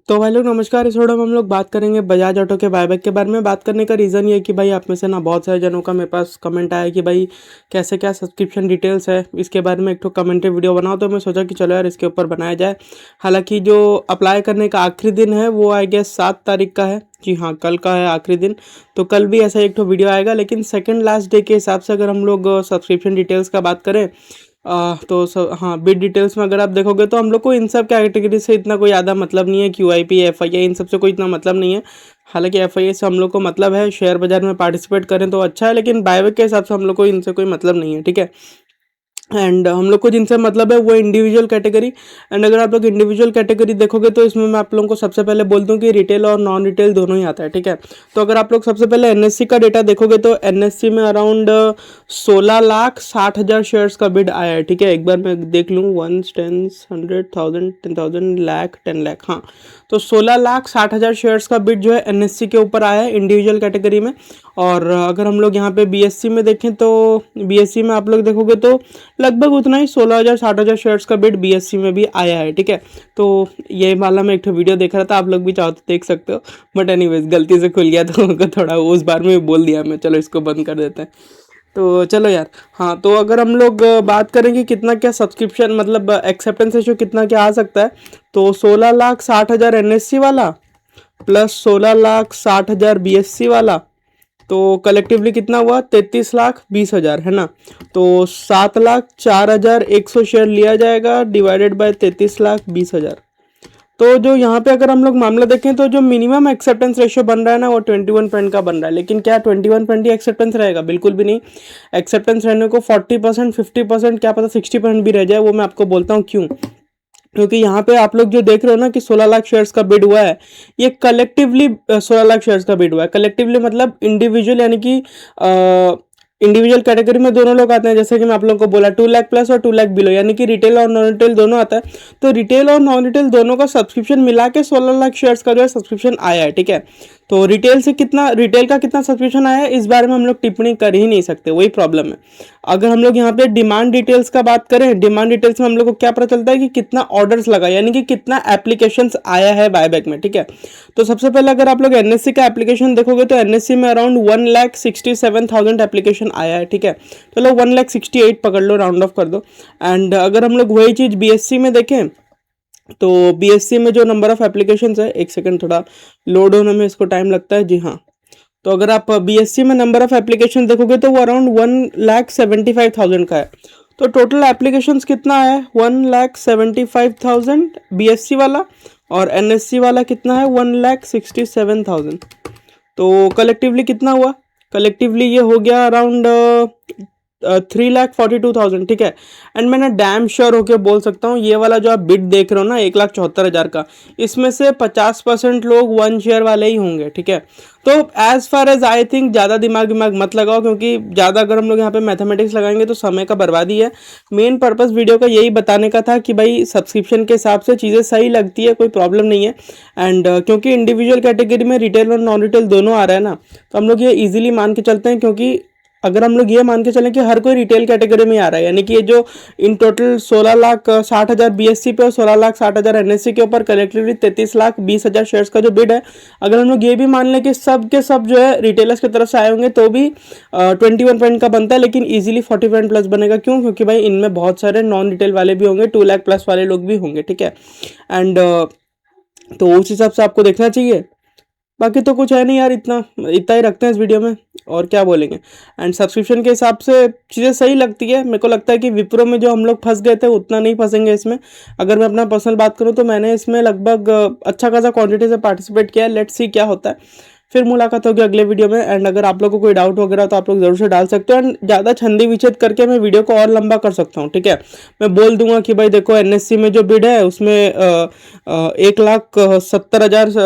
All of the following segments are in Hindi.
तो भाई लोग नमस्कार। इस वीडियो में हम लोग बात करेंगे बजाज ऑटो के बायबैक के बारे में। बात करने का रीज़न ये है कि भाई आप में से ना बहुत सारे जनों का मेरे पास कमेंट आया कि भाई कैसे क्या सब्सक्रिप्शन डिटेल्स है, इसके बारे में एक तो कमेंट्री वीडियो बनाओ। तो मैं सोचा कि चलो यार इसके ऊपर बनाया जाए। हालांकि जो अप्लाई करने का आखिरी दिन है वो आई गेस 7 तारीख का है। जी हाँ, कल का है आखिरी दिन। तो कल भी ऐसा एक तो वीडियो आएगा, लेकिन सेकेंड लास्ट डे के हिसाब से अगर हम लोग सब्सक्रिप्शन डिटेल्स का बात करें तो हाँ, बिट डिटेल्स में अगर आप देखोगे तो हम लोग को इन सब कैटेगरी से इतना कोई ज़्यादा मतलब नहीं है। QIP FII इन सब से कोई इतना मतलब नहीं है। हालांकि FII से हम लोग को मतलब है, शेयर बाजार में पार्टिसिपेट करें तो अच्छा है, लेकिन बायबैक के हिसाब से हम लोग को इनसे कोई मतलब नहीं है, ठीक है। एंड हम लोग को जिनसे मतलब है वो इंडिविजुअल कैटेगरी। एंड अगर आप लोग इंडिविजुअल कैटेगरी देखोगे तो इसमें मैं आप लोगों को सबसे पहले बोल दूं कि रिटेल और नॉन रिटेल दोनों ही आता है, ठीक है। तो अगर आप लोग सबसे पहले NSE का डेटा देखोगे तो NSE में अराउंड 16,60,000 शेयर्स का बिड आया है, ठीक है। एक बार मैं देख लूँ, 1 10 100,000 10,000 लाख 10 लाख, हाँ। तो 16,60,000 शेयर्स का बिड जो है NSE के ऊपर आया है इंडिविजुअल कैटेगरी में। और अगर हम लोग यहाँ पे BSE में देखें तो BSE में आप लोग देखोगे तो लगभग उतना ही 16,000 60,000 शेयर्स का बिड BSE में भी आया है, ठीक है। तो ये वाला मैं एक तो वीडियो देख रहा था, आप लोग भी चाहो तो देख सकते हो। बट एनीवेज गलती से खुल गया तो उनको थोड़ा उस बार में भी बोल दिया मैं, चलो इसको बंद कर देते हैं। तो चलो यार, हाँ। तो अगर हम लोग बात करें कि कितना क्या सब्सक्रिप्शन मतलब एक्सेप्टेंस रेशियो कितना क्या आ सकता है, तो 16,60,000 NSE वाला प्लस 16,60,000 BSE वाला, तो कलेक्टिवली कितना हुआ? 33,20,000, है ना। तो 7,04,100 शेयर लिया जाएगा डिवाइडेड बाय 33,20,000। तो जो यहाँ पे अगर हम लोग मामला देखें तो जो मिनिमम एक्सेप्टेंस रेशियो बन रहा है ना वो 21% का बन रहा है। लेकिन क्या 21% ही एक्सेप्टेंस रहेगा? बिल्कुल भी नहीं। एक्सेप्टेंस रहने को 40% 50%, क्या पता 60% भी रह जाए। वो मैं आपको बोलता हूँ क्यों। क्योंकि यहाँ पे आप लोग जो देख रहे हो ना कि 16 लाख शेयर्स का बिड हुआ है, ये कलेक्टिवली 16 लाख शेयर्स का बिड हुआ है। कलेक्टिवली मतलब इंडिविजुअल, यानी कि इंडिविजुअल कैटेगरी में दोनों लोग आते हैं। जैसे कि मैं आप लोगों को बोला 2 लाख प्लस और 2 लाख बिलो, यानी कि रिटेल और नॉन रिटेल दोनों आता है। तो रिटेल और नॉन रिटेल दोनों का सब्सक्रिप्शन मिला के 16 लाख शेयर्स का जो है सब्सक्रिप्शन आया है, ठीक है। तो रिटेल से कितना, रिटेल का कितना सब्सक्रिप्शन आया है इस बारे में हम लोग टिप्पणी कर ही नहीं सकते, वही प्रॉब्लम है। अगर हम लोग यहाँ पे डिमांड डिटेल्स का बात करें, डिमांड डिटेल्स में हम लोग को क्या पता चलता है कि कितना ऑर्डर्स लगा, यानी कि कितना एप्लीकेशंस आया है बायबैक में, ठीक है। तो सबसे पहले अगर आप लोग NSE का एप्लीकेशन देखोगे तो NSE में अराउंड 1,67,000 एप्लीकेशन आया है, ठीक है। चलो 1,68,000 पकड़ लो, राउंड ऑफ कर दो। एंड अगर हम लोग वही चीज़ BSE में देखें तो BSE में जो नंबर ऑफ एप्लीकेशंस है, एक सेकंड थोड़ा लोड होने में इसको टाइम लगता है, जी हाँ। तो अगर आप BSE में नंबर ऑफ एप्लीकेशन देखोगे तो वो अराउंड 1,75,000 का है। तो टोटल एप्लीकेशंस कितना है? 1,75,000 BSE वाला, और NSE वाला कितना है? 1,67,000। तो कलेक्टिवली कितना हुआ? कलेक्टिवली ये हो गया अराउंड 3,42,000, ठीक है। एंड मैंने डैम श्योर होके बोल सकता हूँ ये वाला जो आप बिड देख रहे हो ना 1,74,000 का, इसमें से 50% लोग 1 शेयर वाले ही होंगे, ठीक है। तो as far as I think ज़्यादा दिमाग मत लगाओ, क्योंकि ज़्यादा अगर हम लोग यहाँ पे मैथमेटिक्स लगाएंगे तो समय का बर्बादी है। मेन पर्पस वीडियो का यही बताने का था कि भाई सब्सक्रिप्शन के हिसाब से चीज़ें सही लगती है, कोई प्रॉब्लम नहीं है। एंड क्योंकि इंडिविजुअल कैटेगरी में रिटेल और नॉन रिटेल दोनों आ रहा है ना, तो हम लोग ये इजीली मान के चलते हैं। क्योंकि अगर हम लोग ये मान के चलें कि हर कोई रिटेल कैटेगरी में आ रहा है, यानी कि ये जो इन टोटल 16,60,000 BSE पे और 16,60,000 NSE के ऊपर कलेक्टिवली 33,20,000 शेयर्स का जो बिड है, अगर हम लोग ये भी मान लें कि सब के सब जो है रिटेलर्स की तरफ से आए होंगे तो भी 21% का बनता है, लेकिन ईजिली 40% प्लस बनेगा। क्यों? क्योंकि भाई इनमें बहुत सारे नॉन रिटेल वाले भी होंगे, 2 लाख प्लस वाले लोग भी होंगे, ठीक है। एंड तो उस हिसाब से आपको देखना चाहिए। बाकी तो कुछ है नहीं यार, इतना इतना ही रखते हैं इस वीडियो में, और क्या बोलेंगे। एंड सब्सक्रिप्शन के हिसाब से चीज़ें सही लगती है। मेरे को लगता है कि विप्रो में जो हम लोग फंस गए थे उतना नहीं फंसेंगे इसमें। अगर मैं अपना पर्सनल बात करूँ तो मैंने इसमें लगभग अच्छा खासा क्वांटिटी से पार्टिसिपेट किया है। लेट्स सी क्या होता है। फिर मुलाकात होगी अगले वीडियो में। एंड अगर आप लोगों को कोई डाउट वगैरह तो आप लोग जरूर से डाल सकते हो। एंड ज़्यादा छंदी विच्छेद करके मैं वीडियो को और लंबा कर सकता हूँ, ठीक है। मैं बोल दूंगा कि भाई देखो NSE में जो बिड है उसमें 1,70,000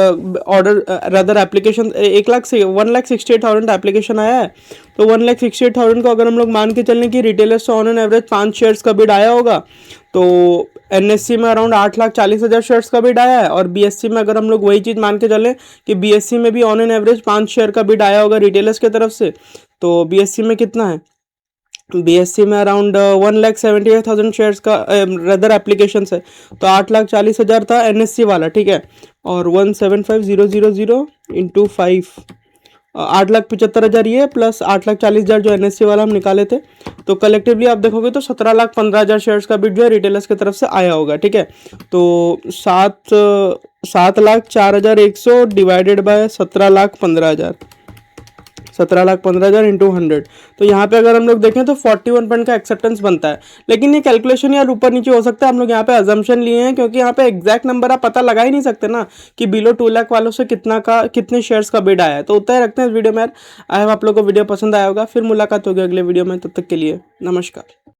ऑर्डर रदर एप्लीकेशन, 1,68,000 एप्लीकेशन आया है। तो 1,68,000 को अगर हम लोग मान के चलें कि रिटेलर्स से ऑन एन एवरेज 5 शेयर्स का बिड आया होगा, तो NSE में अराउंड 8,40,000 शेयर्स का बिड आया है। और BSE में अगर हम लोग वही चीज़ मान के चलें कि BSE में भी ऑन एन एवरेज 5 शेयर का बिड आया होगा रिटेलर्स की तरफ से, तो BSE में कितना है? BSC में अराउंड 1,78,000 शेयर्स का रदर एप्लीकेशन है, तो 8,40,000 था NSC वाला, ठीक है। और 1,75,000 इंटू 5, 8,75,000 ये प्लस 8,40,000 जो NSC वाला हम निकाले थे, तो कलेक्टिवली आप देखोगे तो 17,15,000 शेयर्स का बिड जो है रिटेलर्स की तरफ से आया होगा, ठीक है। तो 7,04,100 डिवाइडेड बाय 17,15,000, 17,15,000 इंटू 100, तो यहाँ पे अगर हम लोग देखें तो 41 पॉइंट का एक्सेप्टेंस बनता है। लेकिन ये कैलकुलेशन यार ऊपर नीचे हो सकता है, हम लोग यहाँ पे अजम्पशन लिए हैं, क्योंकि यहाँ पे एग्जैक्ट नंबर आप पता लगा ही नहीं सकते ना कि बिलो 2 लाख वालों से कितने शेयर्स का बिड आया है। तो उतना ही रखते हैं इस वीडियो में यार। आई होप आप लोग को वीडियो पसंद आया होगा। फिर मुलाकात होगी अगले वीडियो में, तब तक के लिए नमस्कार।